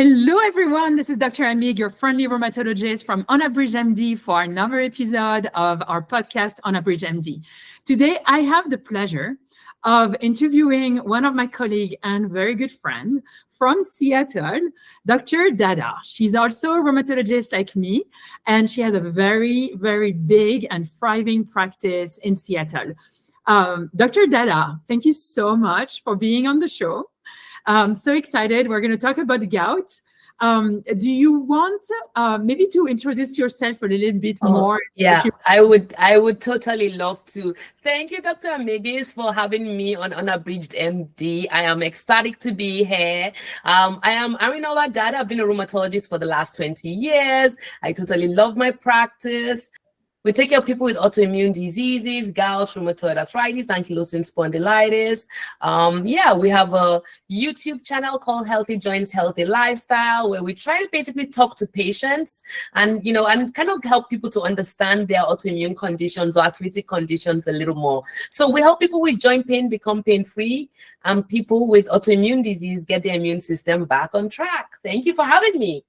Hello, everyone. This is Dr. Amigues, your friendly rheumatologist from Amigues MD for another episode of our podcast, Amigues MD. Today, I have the pleasure of interviewing one of my colleagues and very good friend from Seattle, Dr. Dada. She's also a rheumatologist like me, and she has a very, very big and thriving practice in Seattle. Dr. Dada, thank you so much for being on the show. I'm so excited. We're going to talk about gout. Do you want maybe to introduce yourself a little bit more? Yeah, I would totally love to. Thank you, Dr. Amigues, for having me on Unabridged MD. I am ecstatic to be here. I am Arinola Dada. I've been a rheumatologist for the last 20 years. I totally love my practice. We take care of people with autoimmune diseases, gout, rheumatoid arthritis, ankylosing spondylitis. We have a YouTube channel called Healthy Joints, Healthy Lifestyle, where we try to basically talk to patients and kind of help people to understand their autoimmune conditions or arthritic conditions a little more. So we help people with joint pain become pain-free, and people with autoimmune disease get their immune system back on track. Thank you for having me.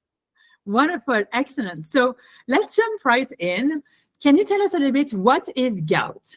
Wonderful, excellent. So let's jump right in. Can you tell us a little bit, what is gout?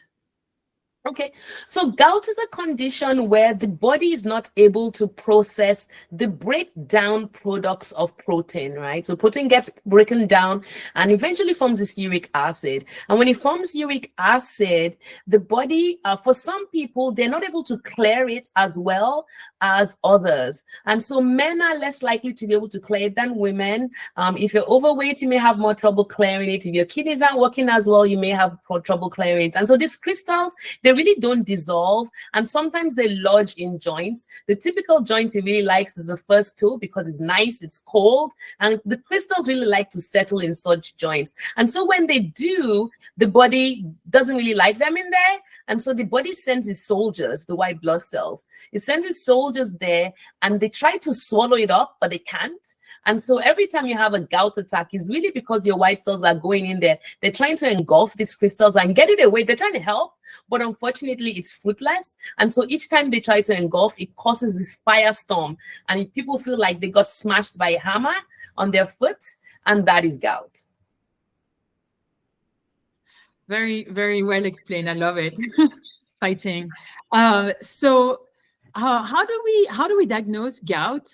Okay, so gout is a condition where the body is not able to process the breakdown products of protein, right? So protein gets broken down and eventually forms this uric acid. And when it forms uric acid, the body, for some people, they're not able to clear it as well as others. And so men are less likely to be able to clear it than women. If you're overweight, you may have more trouble clearing it. If your kidneys aren't working as well, you may have trouble clearing it. And so these crystals, they really don't dissolve, and sometimes they lodge in joints. The typical joint he really likes is the first toe because it's nice, it's cold, and the crystals really like to settle in such joints. And so when they do, the body doesn't really like them in there. And so the body sends its soldiers, the white blood cells. It sends its soldiers there, and they try to swallow it up, but they can't. And so every time you have a gout attack, it's really because your white cells are going in there. They're trying to engulf these crystals and get it away. They're trying to help, but unfortunately, it's fruitless. And so each time they try to engulf, it causes this firestorm. And people feel like they got smashed by a hammer on their foot, and that is gout. Very, very well explained. I love it. Fighting. So how do we diagnose gout?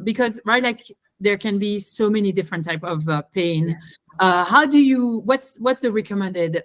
Because like there can be so many different type of pain. What's the recommended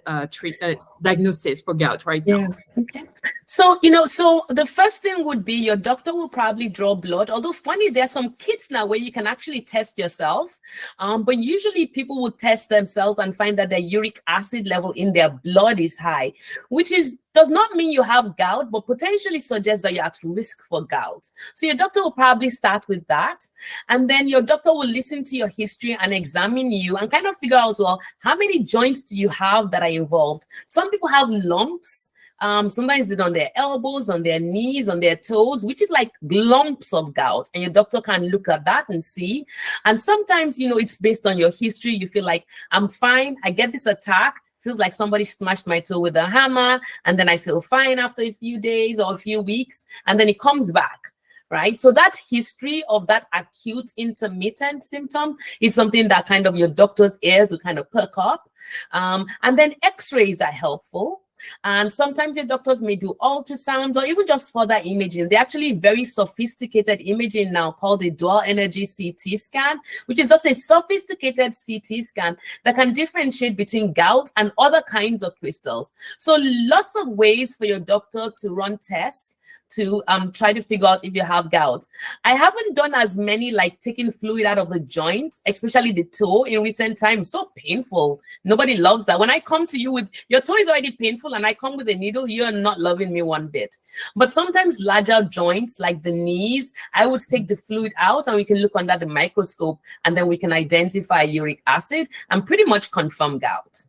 diagnosis for gout right now? Okay. So, so the first thing would be your doctor will probably draw blood. Although funny, there are some kits now where you can actually test yourself. But usually people will test themselves and find that their uric acid level in their blood is high, which does not mean you have gout, but potentially suggests that you're at risk for gout. So your doctor will probably start with that. And then your doctor will listen to your history and examine you and kind of figure out, well, how many joints do you have that are involved? Some people have lumps. Sometimes it's on their elbows, on their knees, on their toes, which is like lumps of gout. And your doctor can look at that and see. And sometimes, it's based on your history. You feel like, I'm fine. I get this attack. Feels like somebody smashed my toe with a hammer. And then I feel fine after a few days or a few weeks. And then it comes back. Right? So that history of that acute intermittent symptom is something that kind of your doctor's ears will kind of perk up. And then x-rays are helpful. And sometimes your doctors may do ultrasounds or even just further imaging. They're actually very sophisticated imaging now called a dual energy CT scan, which is just a sophisticated CT scan that can differentiate between gout and other kinds of crystals. So lots of ways for your doctor to run tests to try to figure out if you have gout. I haven't done as many like taking fluid out of the joint, especially the toe in recent times. So painful. Nobody loves that. When I come to you with your toe is already painful and I come with a needle, you're not loving me one bit. But sometimes larger joints like the knees, I would take the fluid out and we can look under the microscope and then we can identify uric acid and pretty much confirm gout.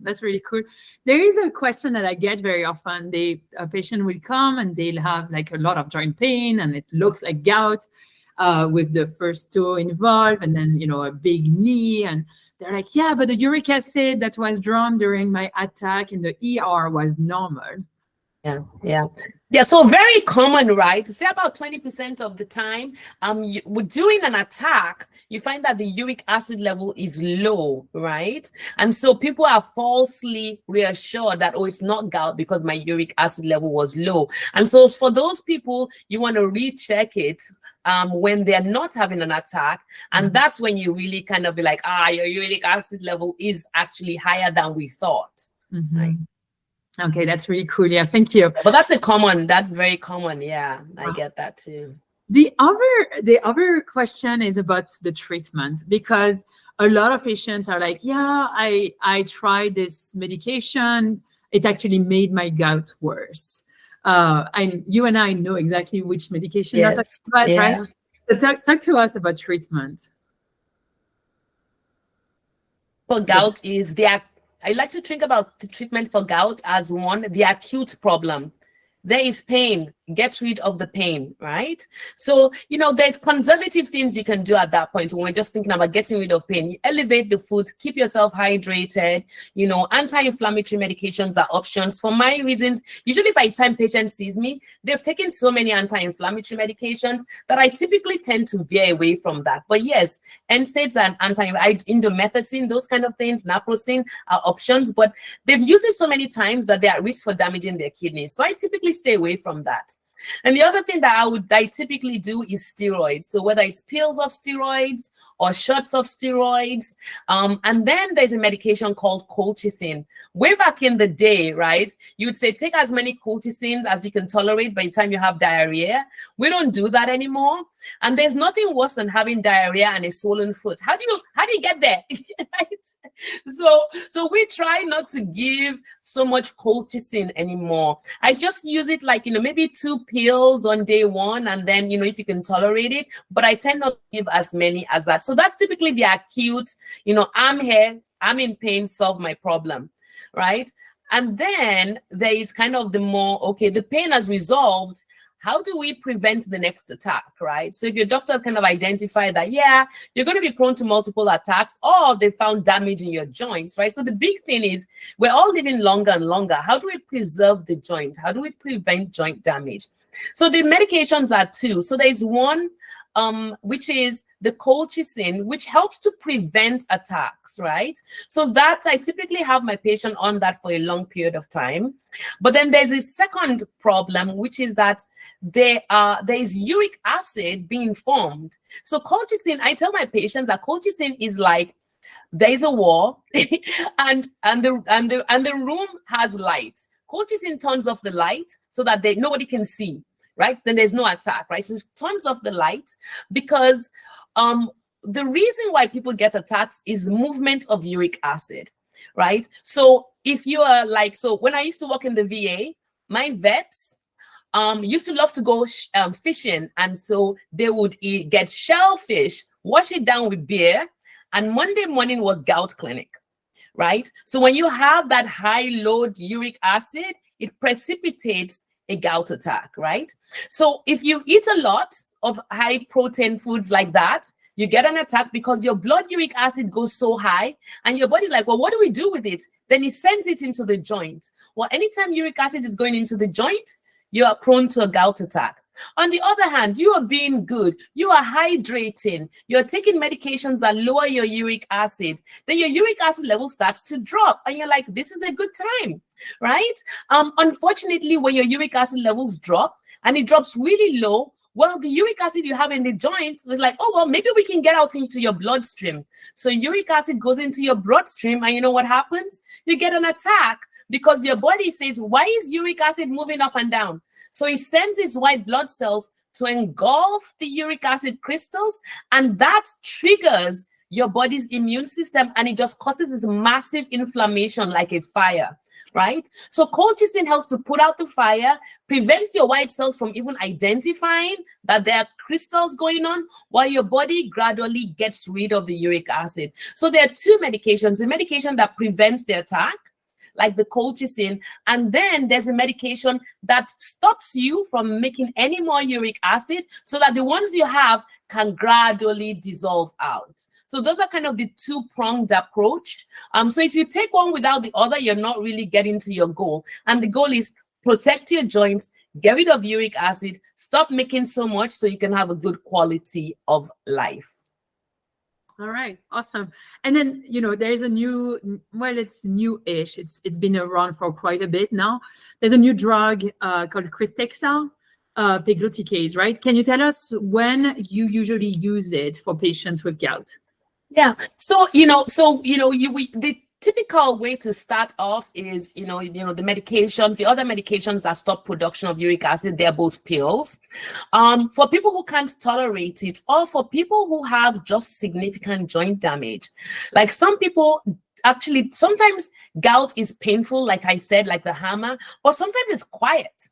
That's really cool. There is a question that I get very often. A patient will come and they'll have like a lot of joint pain and it looks like gout with the first toe involved and then, a big knee. And they're like, yeah, but the uric acid that was drawn during my attack in the ER was normal. Yeah, so very common, right? Say about 20% of the time, during an attack, you find that the uric acid level is low, right? And so people are falsely reassured that, oh, it's not gout because my uric acid level was low. And so for those people, you want to recheck it when they're not having an attack. And that's when you really kind of be like, your uric acid level is actually higher than we thought, right? Okay, that's really cool. Yeah, thank you. But that's very common. Yeah, I get that too. The other question is about the treatment, because a lot of patients are like, yeah, I tried this medication. It actually made my gout worse. And you and I know exactly which medication you're talking about, right? So talk to us about treatment. For gout I like to think about the treatment for gout as the acute problem. There is pain, get rid of the pain, right? So, there's conservative things you can do at that point when we're just thinking about getting rid of pain. You elevate the food, keep yourself hydrated, anti-inflammatory medications are options. For my reasons, usually by the time patient sees me, they've taken so many anti-inflammatory medications that I typically tend to veer away from that. But yes, NSAIDs and indomethacin, those kind of things, naproxen are options, but they've used it so many times that they're at risk for damaging their kidneys. So I typically stay away from that. And the other thing that I typically do is steroids. So whether it's pills of steroids or shots of steroids, and then there's a medication called colchicine. Way back in the day, right, you'd say take as many colchicines as you can tolerate by the time you have diarrhea. We don't do that anymore. And there's nothing worse than having diarrhea and a swollen foot. How do you get there? Right? So we try not to give so much colchicine anymore. I just use it like, maybe 2 pills on day 1, and then, if you can tolerate it, but I tend not to give as many as that. So that's typically the acute, I'm here, I'm in pain, solve my problem, right? And then there is kind of the more, okay, the pain has resolved. How do we prevent the next attack, right? So if your doctor kind of identify that, yeah, you're going to be prone to multiple attacks, or they found damage in your joints, right? So the big thing is we're all living longer and longer. How do we preserve the joint? How do we prevent joint damage? So the medications are 2. So there's one, which is the colchicine, which helps to prevent attacks, right? So that I typically have my patient on that for a long period of time. But then there's a second problem, which is that there is uric acid being formed. So colchicine, I tell my patients that colchicine is like there is a wall and the room has light. Colchicine turns off the light so that nobody can see, right? Then there's no attack, right? So it turns off the light because the reason why people get attacks is movement of uric acid, right? So if you are when I used to work in the VA, my vets used to love to go fishing. And so they would get shellfish, wash it down with beer, and Monday morning was gout clinic, right? So when you have that high load uric acid, it precipitates a gout attack, right? So if you eat a lot of high protein foods like that, you get an attack because your blood uric acid goes so high and your body's like, well, what do we do with it? Then it sends it into the joint. Well, anytime uric acid is going into the joint, you are prone to a gout attack. On the other hand, you are being good. You are hydrating. You're taking medications that lower your uric acid. Then your uric acid level starts to drop. And you're like, this is a good time, right? Unfortunately, when your uric acid levels drop and it drops really low, well, the uric acid you have in the joint is like, oh, well, maybe we can get out into your bloodstream. So uric acid goes into your bloodstream. And you know what happens? You get an attack because your body says, why is uric acid moving up and down? So it sends its white blood cells to engulf the uric acid crystals, and that triggers your body's immune system, and it just causes this massive inflammation like a fire, right? So colchicine helps to put out the fire, prevents your white cells from even identifying that there are crystals going on, while your body gradually gets rid of the uric acid. So there are 2 medications: the medication that prevents the attack, like the colchicine, and then there's a medication that stops you from making any more uric acid so that the ones you have can gradually dissolve out. So those are kind of the 2-pronged approach. So if you take one without the other, you're not really getting to your goal. And the goal is protect your joints, get rid of uric acid, stop making so much so you can have a good quality of life. All right, awesome. And then, there's a new, well, it's new-ish. It's been around for quite a bit now. There's a new drug called Krystexxa, pegloticase, right? Can you tell us when you usually use it for patients with gout? Yeah. The typical way to start off is, the medications, the other medications that stop production of uric acid, they're both pills. For people who can't tolerate it, or for people who have just significant joint damage, like some people actually, sometimes gout is painful, like I said, like the hammer, but sometimes it's quiet,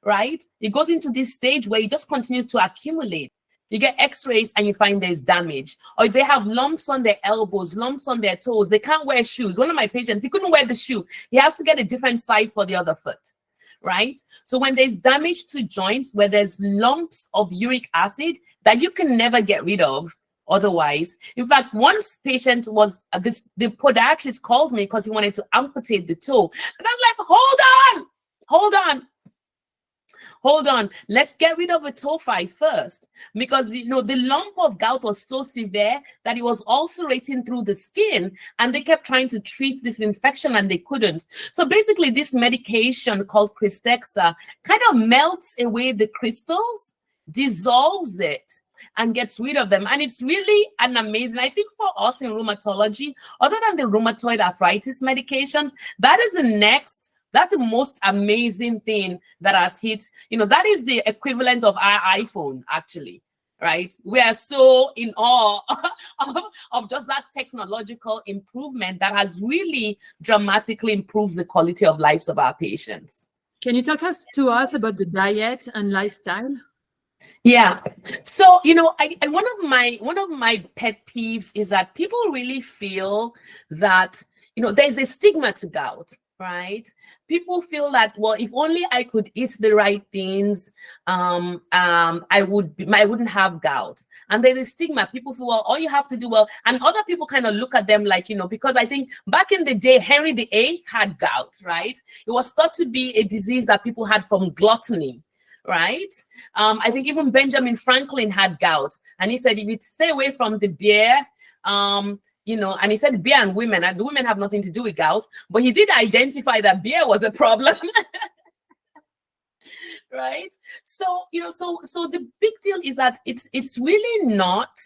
right? It goes into this stage where it just continues to accumulate. You get x-rays and you find there's damage, or they have lumps on their elbows, lumps on their toes. They can't wear shoes. One of my patients, he couldn't wear the shoe. He has to get a different size for the other foot, right? So when there's damage to joints, where there's lumps of uric acid that you can never get rid of otherwise. In fact, one patient was, the podiatrist called me because he wanted to amputate the toe. And I was like, hold on, let's get rid of a tophi first, because the lump of gout was so severe that it was ulcerating through the skin, and they kept trying to treat this infection and they couldn't. So basically this medication called Krystexxa kind of melts away the crystals, dissolves it, and gets rid of them. And it's really an amazing, I think for us in rheumatology, other than the rheumatoid arthritis medication, that's the most amazing thing that has hit, that is the equivalent of our iPhone, actually, right? We are so in awe of just that technological improvement that has really dramatically improved the quality of lives of our patients. Can you talk to us about the diet and lifestyle? Yeah. So, one of my pet peeves is that people really feel that, there's a stigma to gout. Right? People feel that, well, if only I could eat the right things, I wouldn't have gout. And there's a stigma. People feel, well, all you have to do, and other people kind of look at them like, because I think back in the day, Henry VIII had gout, right? It was thought to be a disease that people had from gluttony. Right? I think even Benjamin Franklin had gout, and he said, if you stay away from the beer, and he said beer and women, and the women have nothing to do with gout, but he did identify that beer was a problem. Right? So, so the big deal is that it's really not,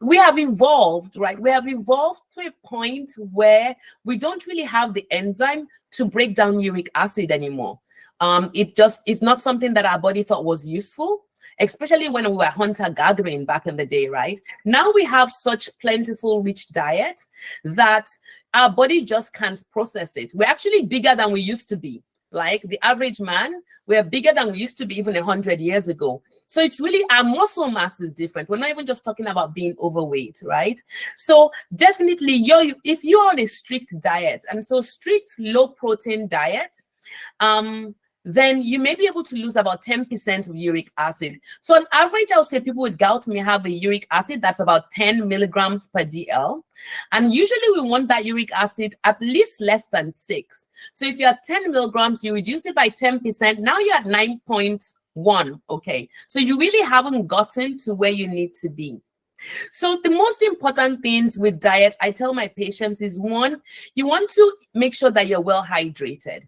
we have evolved, right? We have evolved to a point where we don't really have the enzyme to break down uric acid anymore. It's not something that our body thought was useful, especially when we were hunter-gathering back in the day, right? Now we have such plentiful, rich diet that our body just can't process it. We're actually bigger than we used to be. Like the average man, we're bigger than we used to be even 100 years ago. So it's really, our muscle mass is different. We're not even just talking about being overweight, right? So definitely, if you're on a strict diet, and so strict low-protein diet, then you may be able to lose about 10% of uric acid. So on average, I'll say people with gout may have a uric acid that's about 10 milligrams per DL. And usually we want that uric acid at least less than 6. So if you're at 10 milligrams, you reduce it by 10%. Now you're at 9.1, okay? So you really haven't gotten to where you need to be. So the most important things with diet, I tell my patients, is 1, you want to make sure that you're well hydrated.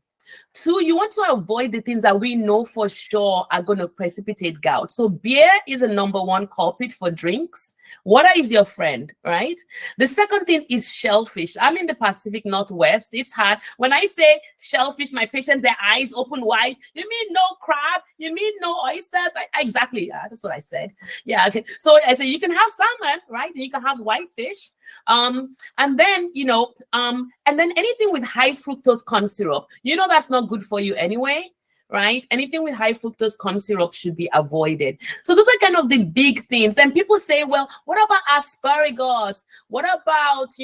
2, you want to avoid the things that we know for sure are going to precipitate gout. So beer is a #1 culprit for drinks. Water is your friend, right? The second thing is shellfish. I'm in the Pacific Northwest. It's hard. When I say shellfish, my patients, their eyes open wide. You mean no crab? You mean no oysters? Exactly. Yeah, that's what I said. Yeah. Okay. So I say you can have salmon, right? And you can have whitefish. And then, and then anything with high fructose corn syrup, that's not good for you anyway, right? Anything with high fructose corn syrup should be avoided. So those are kind of the big things. And people say, well, what about asparagus? What about,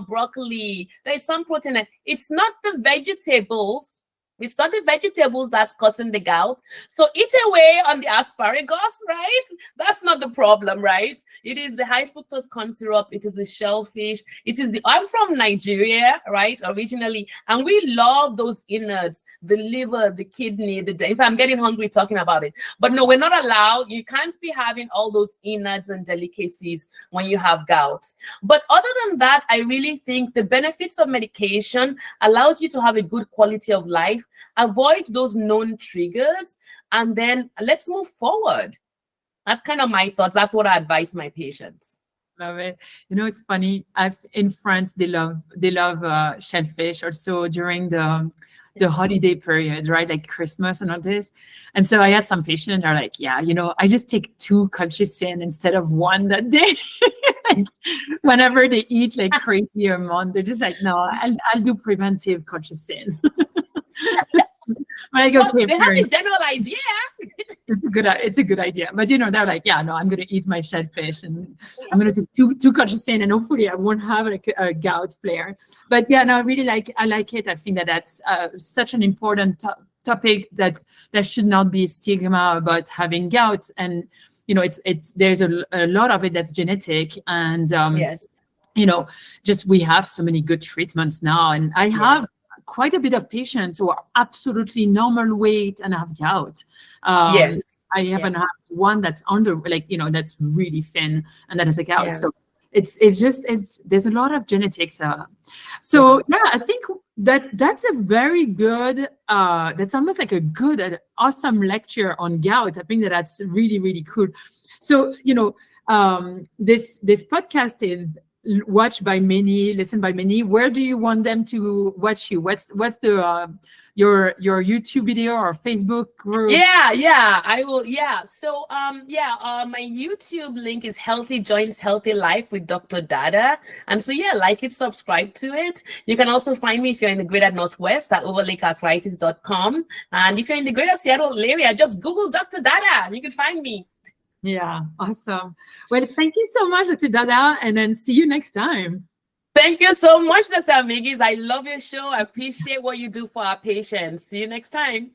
broccoli? There's some protein. It's not the vegetables, It's not the vegetables that's causing the gout. So eat away on the asparagus, right? That's not the problem, right? It is the high fructose corn syrup. It is the shellfish. It is I'm from Nigeria, right? Originally. And we love those innards, the liver, the kidney, if I'm getting hungry talking about it. But no, we're not allowed. You can't be having all those innards and delicacies when you have gout. But other than that, I really think the benefits of medication allows you to have a good quality of life, avoid those known triggers, and then let's move forward. That's kind of my thoughts. That's what I advise my patients. Love it. You know, it's funny. In France, they love shellfish also during the holiday period, right? Like Christmas and all this. And so I had some patients that are like, yeah, you know, I just take 2 colchicine instead of 1 that day. Like, whenever they eat like crazy amount, they're just like, no, I'll do preventive colchicine. Like, okay, they have a general idea. It's a good idea. But you know, they're like, yeah, no, I'm gonna eat my shellfish and I'm gonna take 2 colchicine and hopefully I won't have like a gout flare. But yeah, no, I like it. I think that that's such an important topic that there should not be stigma about having gout. And you know, there's a lot of it that's genetic, and yes, you know, just we have so many good treatments now, and I have quite a bit of patients who are absolutely normal weight and have gout. Yes. I haven't had one that's under, like, you know, that's really thin and that has a gout. Yeah. So there's a lot of genetics. So yeah, I think that's a very good, that's almost like a good, awesome lecture on gout. I think that's really, really cool. So, you know, this podcast is watched by many, listened by many. Where do you want them to watch you? What's the your YouTube video or Facebook group? Yeah, I will. Yeah. So my YouTube link is Healthy Joints, Healthy Life with Dr. Dada. And so yeah, like it, subscribe to it. You can also find me if you're in the greater Northwest at overlakearthritis.com. And if you're in the greater Seattle area, just Google Dr. Dada and you can find me. Yeah, awesome. Well, thank you so much, Dr. Dada, and then see you next time. Thank you so much, Dr. Amigues. I love your show. I appreciate what you do for our patients. See you next time.